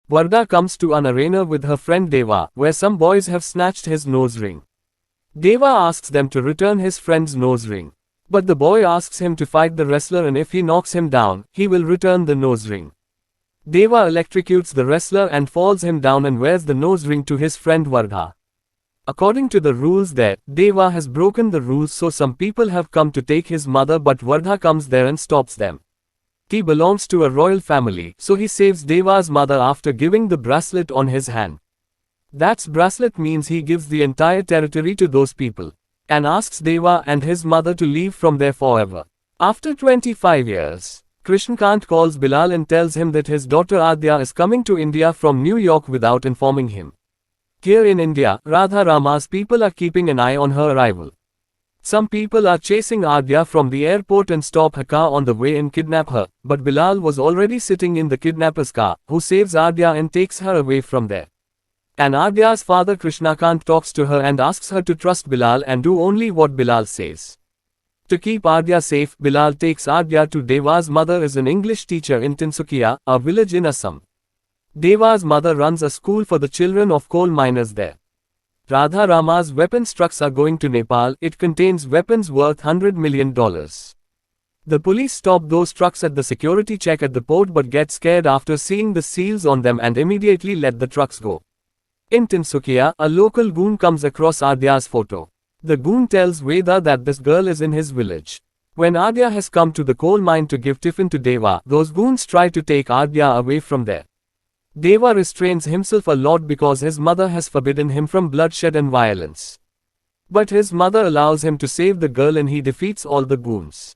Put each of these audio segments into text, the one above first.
Vardha comes to an arena with her friend Deva, where some boys have snatched his nose ring. Deva asks them to return his friend's nose ring. But the boy asks him to fight the wrestler, and if he knocks him down, he will return the nose ring. Deva electrocutes the wrestler and falls him down and wears the nose ring to his friend Vardha. According to the rules there, Deva has broken the rules, so some people have come to take his mother, but Vardha comes there and stops them. He belongs to a royal family, so he saves Deva's mother after giving the bracelet on his hand. That bracelet means he gives the entire territory to those people, and asks Deva and his mother to leave from there forever. After 25 years, Krishnakant calls Bilal and tells him that his daughter Adya is coming to India from New York without informing him. Here in India, Radha Rama's people are keeping an eye on her arrival. Some people are chasing Adya from the airport and stop her car on the way and kidnap her, but Bilal was already sitting in the kidnapper's car, who saves Adya and takes her away from there. And Adya's father Krishnakant talks to her and asks her to trust Bilal and do only what Bilal says. To keep Adya safe, Bilal takes Adya to Deva's mother is an English teacher in Tinsukia, a village in Assam. Deva's mother runs a school for the children of coal miners there. Radha Rama's weapons trucks are going to Nepal. It contains weapons worth $100 million. The police stop those trucks at the security check at the port but get scared after seeing the seals on them and immediately let the trucks go. In Tinsukia, a local goon comes across Adya's photo. The goon tells Veda that this girl is in his village. When Adya has come to the coal mine to give tiffin to Deva, those goons try to take Adya away from there. Deva restrains himself a lot because his mother has forbidden him from bloodshed and violence. But his mother allows him to save the girl and he defeats all the goons.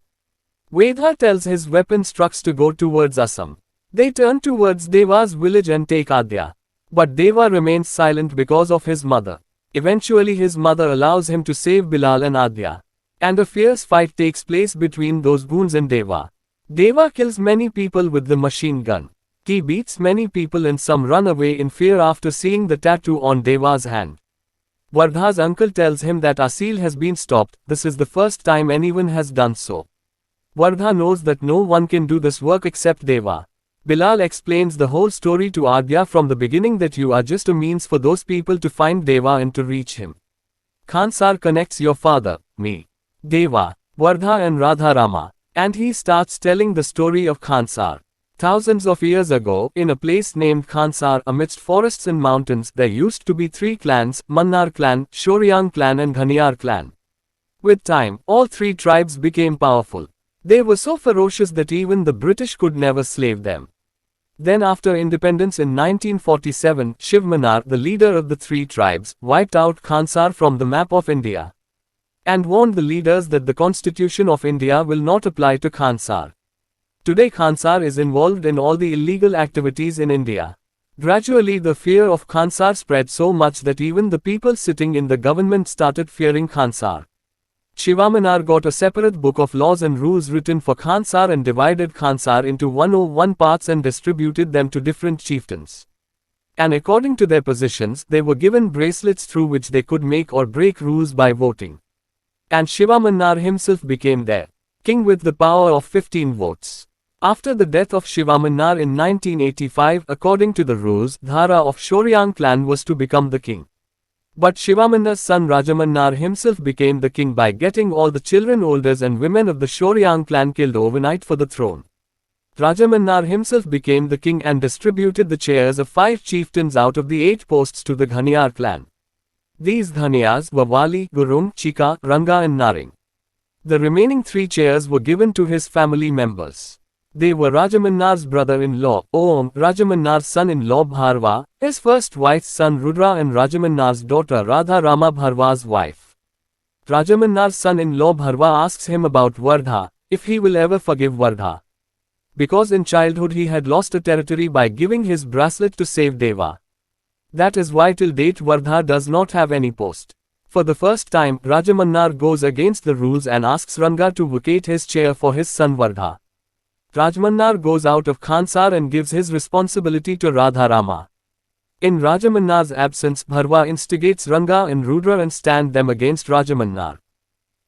Veda tells his weapons trucks to go towards Assam. They turn towards Deva's village and take Adya. But Deva remains silent because of his mother. Eventually his mother allows him to save Bilal and Adya. And a fierce fight takes place between those goons and Deva. Deva kills many people with the machine gun. He beats many people and some run away in fear after seeing the tattoo on Deva's hand. Vardha's uncle tells him that Asil has been stopped. This is the first time anyone has done so. Vardha knows that no one can do this work except Deva. Bilal explains the whole story to Adya from the beginning, that you are just a means for those people to find Deva and to reach him. Khaansar connects your father, me, Deva, Vardha and Radha Rama. And he starts telling the story of Khaansar. Thousands of years ago, in a place named Khaansar, amidst forests and mountains, there used to be 3 clans, Mannar clan, Shoryang clan and Ghaniyar clan. With time, all 3 tribes became powerful. They were so ferocious that even the British could never slay them. Then after independence in 1947, Shiv Mannar, the leader of the 3 tribes, wiped out Khaansar from the map of India. And warned the leaders that the Constitution of India will not apply to Khaansar. Today Khaansar is involved in all the illegal activities in India. Gradually the fear of Khaansar spread so much that even the people sitting in the government started fearing Khaansar. Shivamanar got a separate book of laws and rules written for Khaansar and divided Khaansar into 101 parts and distributed them to different chieftains. And according to their positions, they were given bracelets through which they could make or break rules by voting. And Shivamanar himself became their king with the power of 15 votes. After the death of Shivamanar in 1985, according to the rules, Dhara of Shoryang clan was to become the king. But Shivamanar's son Rajamannar himself became the king by getting all the children, elders and women of the Shoryang clan killed overnight for the throne. Rajamannar himself became the king and distributed the chairs of 5 chieftains out of the 8 posts to the Ghaniyar clan. These Ghaniyars were Wali, Gurung, Chika, Ranga and Naring. The remaining 3 chairs were given to his family members. They were Rajamannar's brother-in-law, Om, Rajamannar's son-in-law Bharva, his first wife's son Rudra and Rajamannar's daughter Radha Rama Bharva's wife. Rajamannar's son-in-law Bharva asks him about Vardha, if he will ever forgive Vardha. Because in childhood he had lost a territory by giving his bracelet to save Deva. That is why till date Vardha does not have any post. For the first time, Rajamannar goes against the rules and asks Ranga to vacate his chair for his son Vardha. Rajmannar goes out of Khaansar and gives his responsibility to Radha Rama. In Rajamannar's absence, Bharva instigates Ranga and Rudra and stand them against Rajamannar.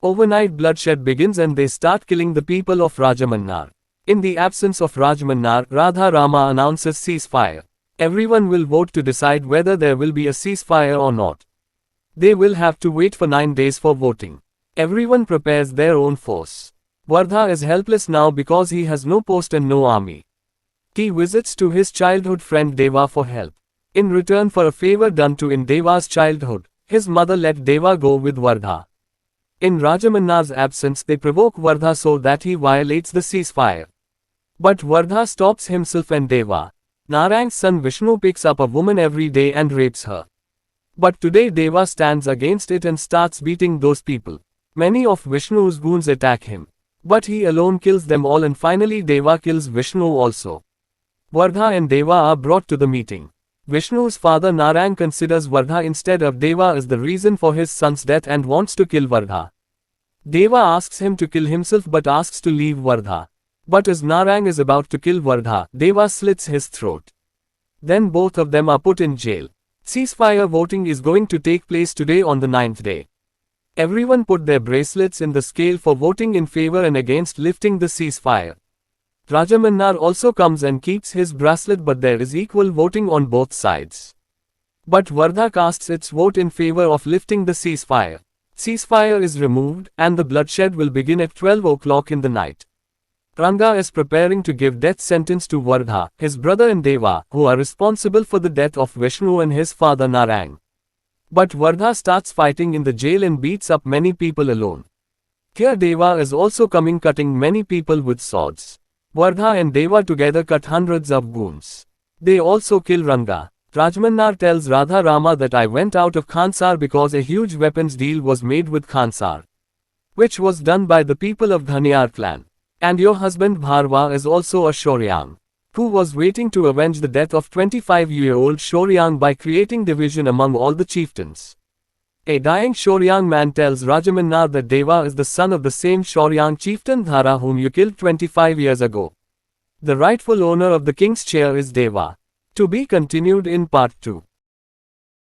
Overnight bloodshed begins and they start killing the people of Rajamannar. In the absence of Rajmannar, Radha Rama announces ceasefire. Everyone will vote to decide whether there will be a ceasefire or not. They will have to wait for 9 days for voting. Everyone prepares their own force. Vardha is helpless now because he has no post and no army. He visits to his childhood friend Deva for help. In return for a favor done to in Deva's childhood, his mother let Deva go with Vardha. In Rajamannar's absence they provoke Vardha so that he violates the ceasefire. But Vardha stops himself and Deva. Narang's son Vishnu picks up a woman every day and rapes her. But today Deva stands against it and starts beating those people. Many of Vishnu's goons attack him. But he alone kills them all and finally Deva kills Vishnu also. Vardha and Deva are brought to the meeting. Vishnu's father Narang considers Vardha instead of Deva as the reason for his son's death and wants to kill Vardha. Deva asks him to kill himself but asks to leave Vardha. But as Narang is about to kill Vardha, Deva slits his throat. Then both of them are put in jail. Ceasefire voting is going to take place today on the 9th day. Everyone put their bracelets in the scale for voting in favor and against lifting the ceasefire. Rajamannar also comes and keeps his bracelet but there is equal voting on both sides. But Vardha casts its vote in favor of lifting the ceasefire. Ceasefire is removed and the bloodshed will begin at 12 o'clock in the night. Ranga is preparing to give death sentence to Vardha, his brother and Deva, who are responsible for the death of Vishnu and his father Narang. But Vardha starts fighting in the jail and beats up many people alone. Here Deva is also coming cutting many people with swords. Vardha and Deva together cut hundreds of goons. They also kill Ranga. Rajmannar tells Radha Rama that I went out of Khaansar because a huge weapons deal was made with Khaansar, which was done by the people of Dhaniyar clan. And your husband Bharwa is also a Shoryang, who was waiting to avenge the death of 25-year-old Shoryang by creating division among all the chieftains. A dying Shoryang man tells Rajamannar that Deva is the son of the same Shoryang chieftain Dhara whom you killed 25 years ago. The rightful owner of the king's chair is Deva. To be continued in part 2.